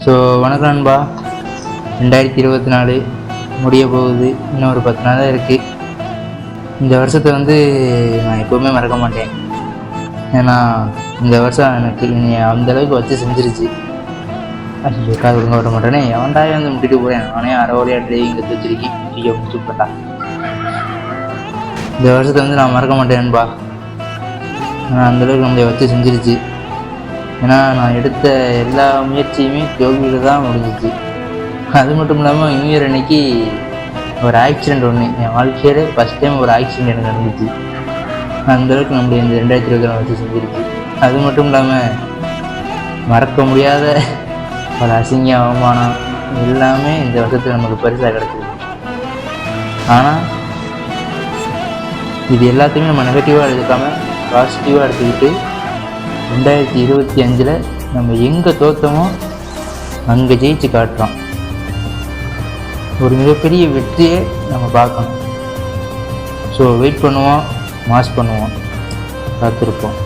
So வணக்கம் நண்பா. 2024 முடிய போகுது. இன்னும் ஒரு 10 நாள் தான் இருக்குது. இந்த வருஷத்தை நான் எப்போவுமே மறக்க மாட்டேன். ஏன்னா இந்த வருஷம் எனக்கு அந்தளவுக்கு வச்சு செஞ்சிருச்சு. ஐயோ காது ஒழுங்க விட மாட்டேனே, எவன்டாவே முட்டிட்டு போகிறேன். நானே அரைவழியாக டிரைவிங் எடுத்து வச்சிருக்கேன். ஐயோ சூப்பர்டா. இந்த வருஷத்தை நான் மறக்க மாட்டேன்பா. ஆனால் அந்தளவுக்கு நம்மளை வச்சு செஞ்சிருச்சு. ஏன்னா நான் எடுத்த எல்லா முயற்சியுமே தோல்வியில் தான் முடிஞ்சிச்சு. அது மட்டும் இல்லாமல் நியூ இயர் அன்னைக்கு ஒரு ஆக்சிடெண்ட் ஒன்று, என் வாழ்க்கையிலே ஃபஸ்ட் டைம் ஒரு ஆக்சிடெண்ட் எனக்கு நடந்துச்சு. அந்தளவுக்கு நம்மளுடைய இந்த 2024 வச்சு செஞ்சிருச்சு. அது மட்டும் இல்லாமல் மறக்க முடியாத பல அசிங்க அவமானம் எல்லாமே இந்த வருஷத்தில் நமக்கு பரிசாக கிடச்சிருக்கு. ஆனால் இது எல்லாத்தையுமே நம்ம நெகட்டிவாக எடுத்துக்காமல் பாசிட்டிவாக எடுத்துக்கிட்டு 2025 நம்ம எங்கே தோற்றமோ அங்கே ஜெயிச்சு காட்டுறோம். ஒரு மிகப்பெரிய வெற்றியை நம்ம பார்க்கணும். ஸோ வெயிட் பண்ணுவோம், மாஸ் பண்ணுவோம், காத்திருப்போம்.